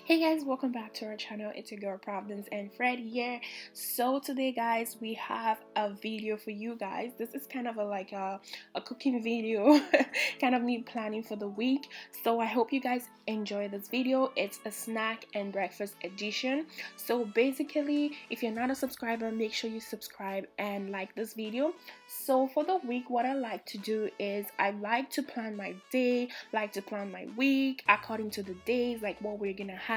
Hey guys, welcome back to our channel. It's your girl Providence and Fred here. So today guys, we have a video for you guys. This is kind of a cooking video, kind of me planning for the week. So I hope you guys enjoy this video. It's a snack and breakfast edition. So basically, if you're not a subscriber, make sure you subscribe and like this video. So for the week, what I like to do is I like to plan my day, like to plan my week according to the days, like what we're gonna have,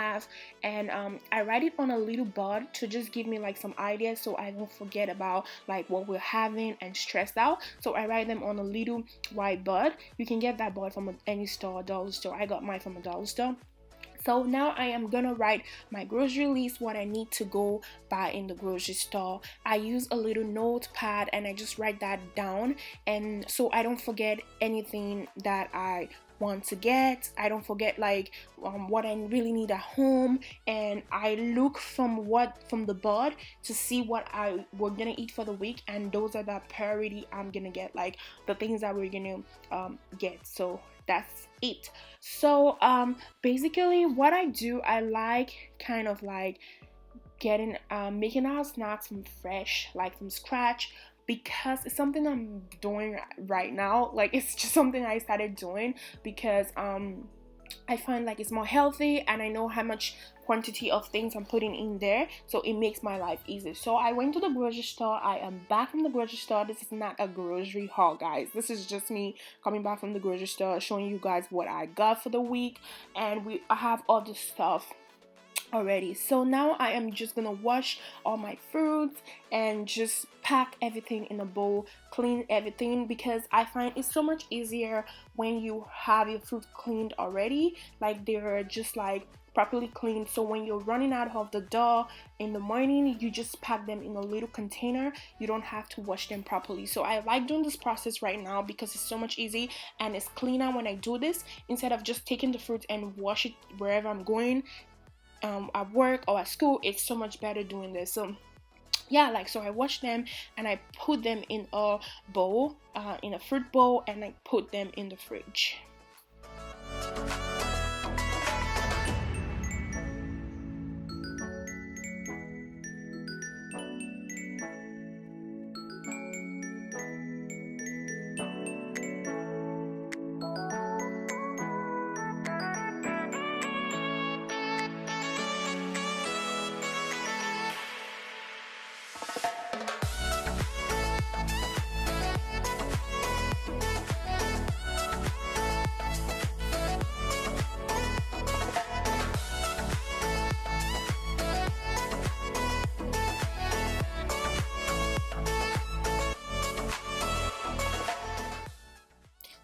and I write it on a little board to just give me like some ideas so I don't forget about like what we're having and stressed out. So I write them on a little white board. You can get that board from any store, dollar store. I got mine from a dollar store. So now I am gonna write my grocery list, what I need to go buy in the grocery store. I use a little notepad and I just write that down, and so I don't forget anything that I want to get. I don't forget like what I really need at home, and I look from the board to see what we're gonna eat for the week, and those are the priority I'm gonna get, like the things that we're gonna get. So that's it. So basically what I do, I like kind of like getting making our snacks from fresh, like from scratch, because it's something I'm doing right now. Like it's just something I started doing because I find like it's more healthy, and I know how much quantity of things I'm putting in there, so it makes my life easier. So I went to the grocery store. I am back from the grocery store. This is not a grocery haul, guys. This is just me coming back from the grocery store, showing you guys what I got for the week, and I have all the stuff already. So now I am just gonna wash all my fruits and just pack everything in a bowl, clean everything, because I find it's so much easier when you have your fruit cleaned already, like they're just like properly cleaned. So when you're running out of the door in the morning, you just pack them in a little container. You don't have to wash them properly. So I like doing this process right now because it's so much easy and it's cleaner when I do this, instead of just taking the fruit and wash it wherever I'm going, at work or at school. It's so much better doing this. So yeah, like, so I wash them and I put them in a bowl, in a fruit bowl, and I put them in the fridge.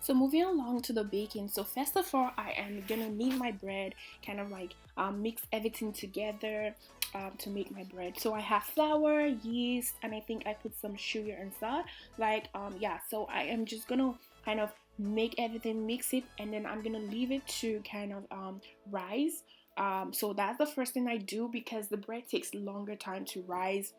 So moving along to the baking. So first of all, I am gonna knead my bread, kind of like mix everything together to make my bread. So I have flour, yeast, and I think I put some sugar and salt. Like yeah, so I am just gonna kind of make everything, mix it, and then I'm gonna leave it to kind of rise. So that's the first thing I do, because the bread takes longer time to rise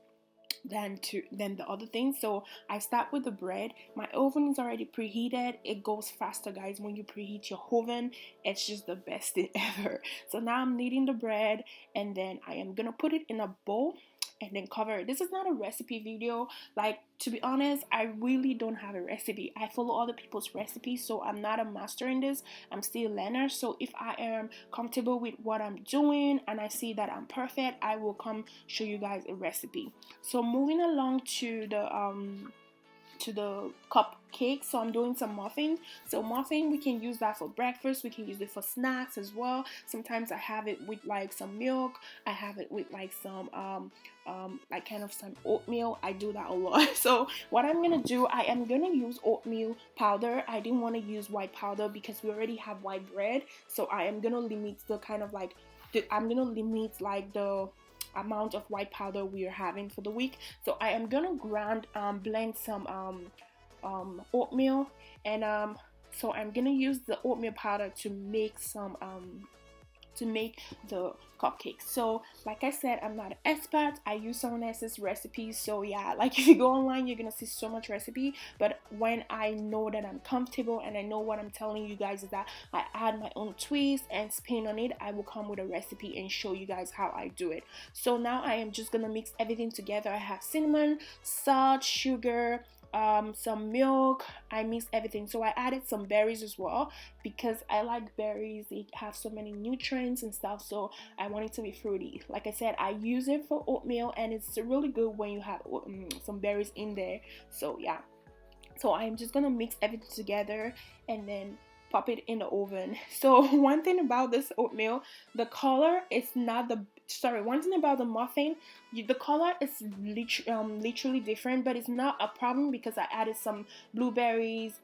than the other things. So I start with the bread. My oven is already preheated. It goes faster, guys, when you preheat your oven. It's just the best thing ever. So now I'm kneading the bread, and then I am gonna put it in a bowl and then cover it. This is not a recipe video. Like, to be honest, I really don't have a recipe. I follow other people's recipes, so I'm not a master in this. I'm still a learner. So if I am comfortable with what I'm doing and I see that I'm perfect, I will come show you guys a recipe. So moving along to the cupcakes. So I'm doing some muffin. So muffin, we can use that for breakfast. We can use it for snacks as well. Sometimes I have it with like some milk. I have it with like some like kind of some oatmeal. I do that a lot. So what I'm gonna do, I am gonna use oatmeal powder. I didn't want to use white powder because we already have white bread. So I am gonna limit the kind of like I'm gonna limit like the amount of white powder we are having for the week. So I am gonna blend some oatmeal, and so I'm gonna use the oatmeal powder to make some to make the cupcakes. So like I said, I'm not an expert. I use someone else's recipes. So yeah, like if you go online, you're gonna see so much recipe. But when I know that I'm comfortable and I know what I'm telling you guys is that I add my own twist and spin on it, I will come with a recipe and show you guys how I do it. So now I am just gonna mix everything together. I have cinnamon, salt, sugar, some milk. I mixed everything. So I added some berries as well because I like berries. They have so many nutrients and stuff, so I want it to be fruity. Like I said, I use it for oatmeal, and it's really good when you have some berries in there. So yeah, so I'm just gonna mix everything together and then pop it in the oven. So one thing about this oatmeal, the color is not the one thing about the muffin, the color is literally different, but it's not a problem because I added some blueberries,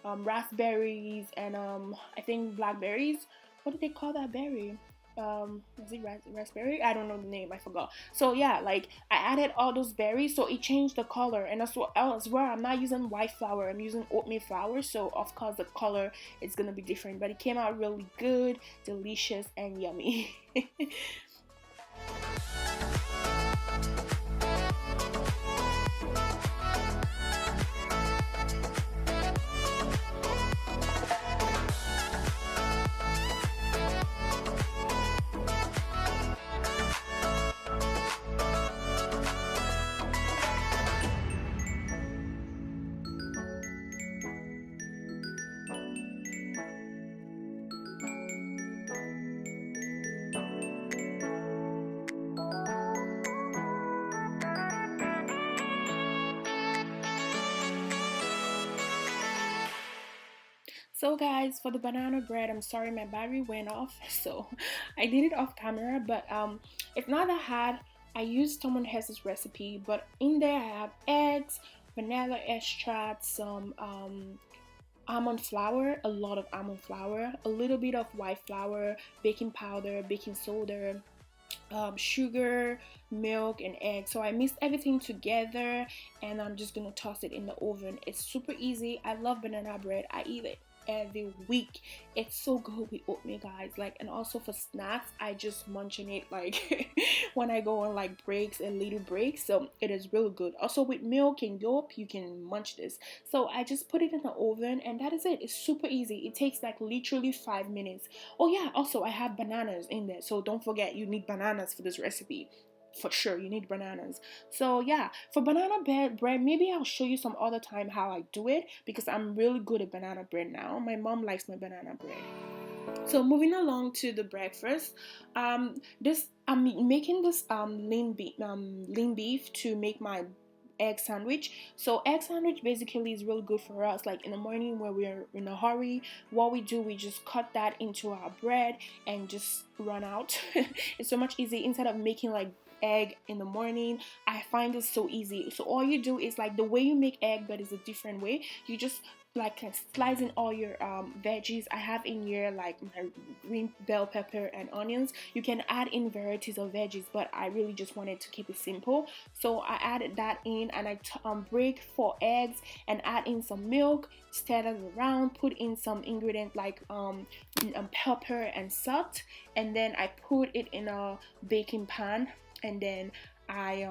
raspberries, and I think blackberries. What do they call that berry? Was it raspberry? I don't know the name, I forgot. So yeah, like I added all those berries, so it changed the color. And as well, I'm not using white flour, I'm using oatmeal flour, so of course the color is gonna be different, but it came out really good, delicious, and yummy. So guys, for the banana bread, I'm sorry my battery went off, so I did it off camera, but it's not that hard. I used someone else's recipe, but in there I have eggs, vanilla extract, some almond flour, a lot of almond flour, a little bit of white flour, baking powder, baking soda, sugar, milk, and egg. So I mixed everything together, and I'm just gonna toss it in the oven. It's super easy. I love banana bread. I eat it every week. It's so good with oatmeal, guys. Like, and also for snacks, I just munch on it like when I go on like breaks and little breaks. So it is really good. Also with milk and yolk, you can munch this. So I just put it in the oven, and that is it. It's super easy. It takes like literally 5 minutes. Oh yeah, also I have bananas in there, so don't forget you need bananas for this recipe. For sure, you need bananas. So yeah, for banana bread, maybe I'll show you some other time how I do it, because I'm really good at banana bread now. My mom likes my banana bread. So moving along to the breakfast, this I'm making this lean beef to make my egg sandwich. So egg sandwich basically is really good for us, like in the morning where we're in a hurry. What we do, we just cut that into our bread and just run out. It's so much easier instead of making like egg in the morning. I find it so easy. So all you do is like the way you make egg, but it's a different way. You just like slice in all your veggies. I have in here like my green bell pepper and onions. You can add in varieties of veggies, but I really just wanted to keep it simple, so I added that in, and I break 4 eggs and add in some milk, stir it around, put in some ingredient like pepper and salt, and then I put it in a baking pan, and then I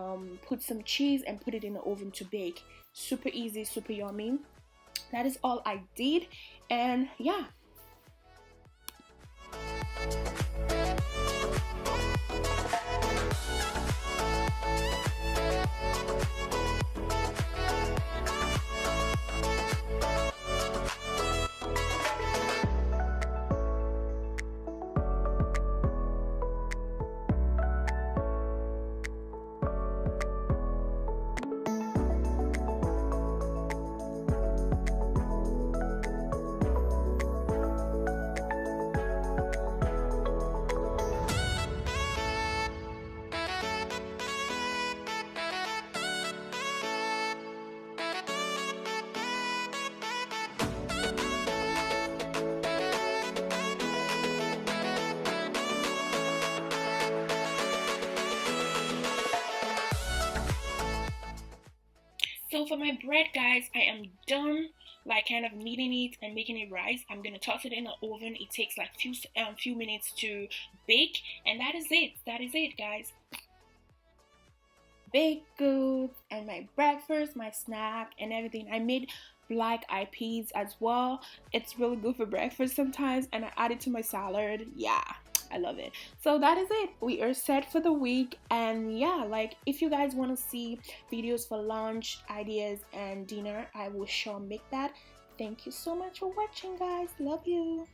put some cheese and put it in the oven to bake. Super easy, super yummy. That is all I did, and yeah. So for my bread, guys, I am done like kind of kneading it and making it rise. I'm gonna toss it in the oven. It takes like few minutes to bake, and that is it. That is it, guys. Baked goods and my breakfast, my snack, and everything. I made black eyed peas as well. It's really good for breakfast sometimes, and I add it to my salad. Yeah, I love it. So that is it. We are set for the week, and yeah, like if you guys want to see videos for lunch ideas and dinner, I will sure make that. Thank you so much for watching, guys. Love you.